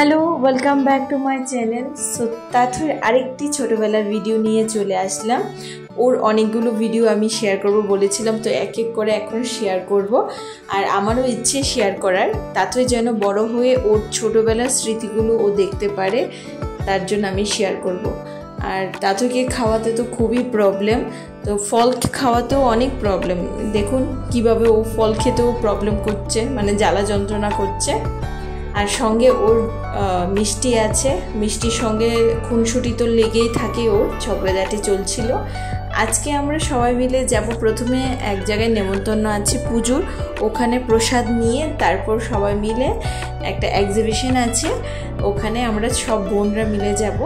Hello, welcome back to my channel. So তাথুর আরেকটি ছোটোবেলার ভিডিও নিয়ে চলে আসলাম। ওর অনেকগুলো ভিডিও আমি শেয়ার করব বলেছিলাম, তো এক এক করে এখন শেয়ার করব। আর আমারও ইচ্ছে শেয়ার করার, তাথুই যেন বড় হয়ে ওর ছোটোবেলার স্মৃতিগুলো ও দেখতে পারে, তার জন্য আমি শেয়ার করব। আর তাথুকে খাওয়াতে তো খুবই প্রবলেম, তো ফল খাওয়াতেও অনেক প্রবলেম। দেখুন কিভাবে ও ফল খেতেও প্রবলেম করছে, মানে জ্বালা যন্ত্রণা করছে। আর সঙ্গে ওর মিষ্টি আছে, মিষ্টির সঙ্গে খুনসুটি তো লেগেই থাকে, ওর ঝগড়াঝাটি চলছিল। আজকে আমরা সবাই মিলে যাব, প্রথমে এক জায়গায় নেমন্তন্ন আছে পুজোর, ওখানে প্রসাদ নিয়ে তারপর সবাই মিলে একটা এক্সিবিশন আছে, ওখানে আমরা সব বোনরা মিলে যাব।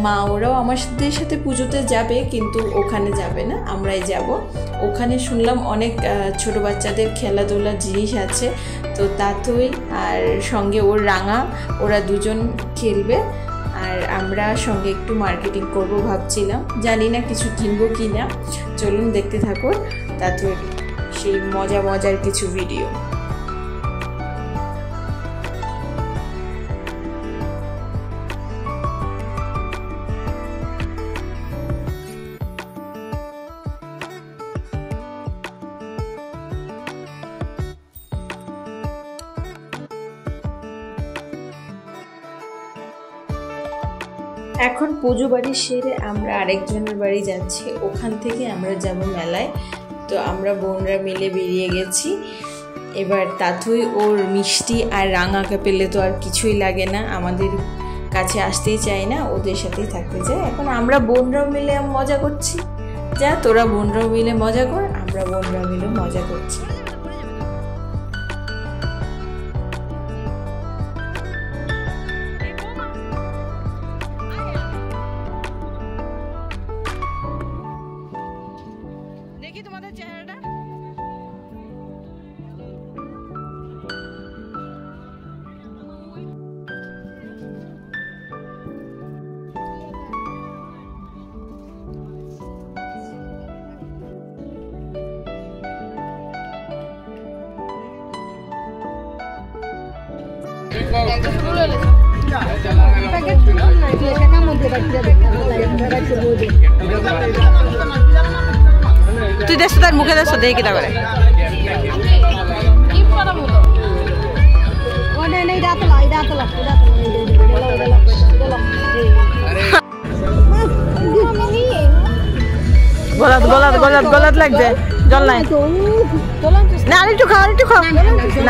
মা ওরাও আমাদের সাথে পুজোতে যাবে, কিন্তু ওখানে যাবে না, আমরাই যাব। ওখানে শুনলাম অনেক ছোট বাচ্চাদের খেলাধুলার জিনিস আছে, তো তাতুই আর সঙ্গে ওর রাঙা, ওরা দুজন খেলবে। আর আমরা সঙ্গে একটু মার্কেটিং করব ভাবছিলাম, জানি না কিছু কিনবো কি না। চলুন দেখতে থাকুন তাতুর সেই মজার কিছু ভিডিও। এখন পুজো বাড়ি সেরে আমরা আরেকজনের বাড়ি যাচ্ছি, ওখান থেকে আমরা যাব মেলায়। তো আমরা বোনরা মিলে বেরিয়ে গেছি। এবার তাথুই ওর মিষ্টি আর রাঙাকে পেলে তো আর কিছুই লাগে না, আমাদের কাছে আসতেই চায় না, ওদের সাথেই থাকতে চায়। এখন আমরা বোনরাও মিলে মজা করছি, যা তোরা বোনরাও মিলে মজা কর, আমরা বোনরাও মিলে মজা করছি। তুই দেখছো তার মুখে দেখছো, দেখি কিটা করে গলাত লাগছে, জল নাই না, আরেকটু খাও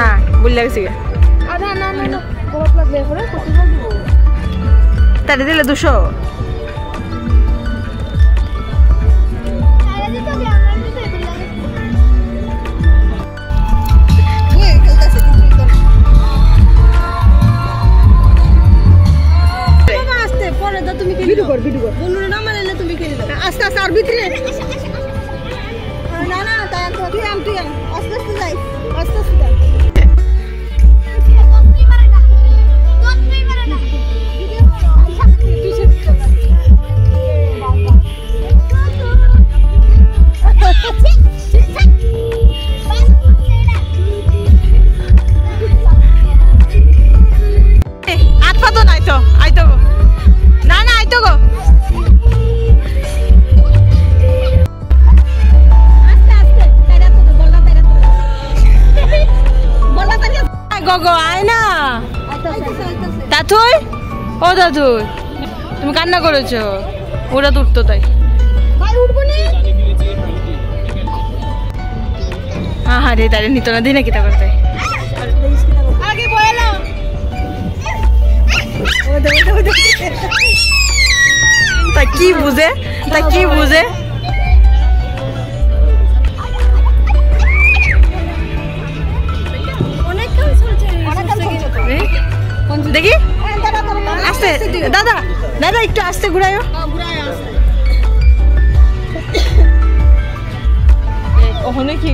না, বুঝলে গেছি তাড়ি দিলে 200। আস্তে আস্তে আর ভিতরে না না, তুই আস্তে আস্তে যাই, আস্তে আস্তে যাই। তাথুই ও দাদুই, তুমি কান্না করেছো, ওরা তো উঠতো তাই। হ্যাঁ রে, তাই নিত না, দিই না কিতা করতে। তা কি বুঝে, দেখি আস্তে দাদা একটু আস্তে ঘুরায়। ওখানে কি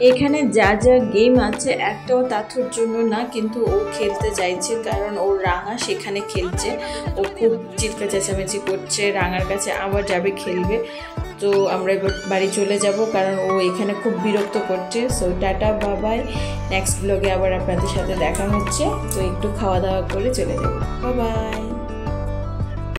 এখানে যা যা যা গেম আছে একটাও তাথুর জন্য না, কিন্তু ও খেলতে চাইছে কারণ ওর রাঙা সেখানে খেলছে। ও খুব চিৎকার চেঁচামেচি করছে, রাঙার কাছে আবার যাবে খেলবে। তো আমরা এবার বাড়ি চলে যাব কারণ ও এখানে খুব বিরক্ত করছে। সো টাটা বাবাই, নেক্সট ব্লগে আবার আপনাদের সাথে দেখা হচ্ছে। তো একটু খাওয়া দাওয়া করে চলে যাব, বাবাই।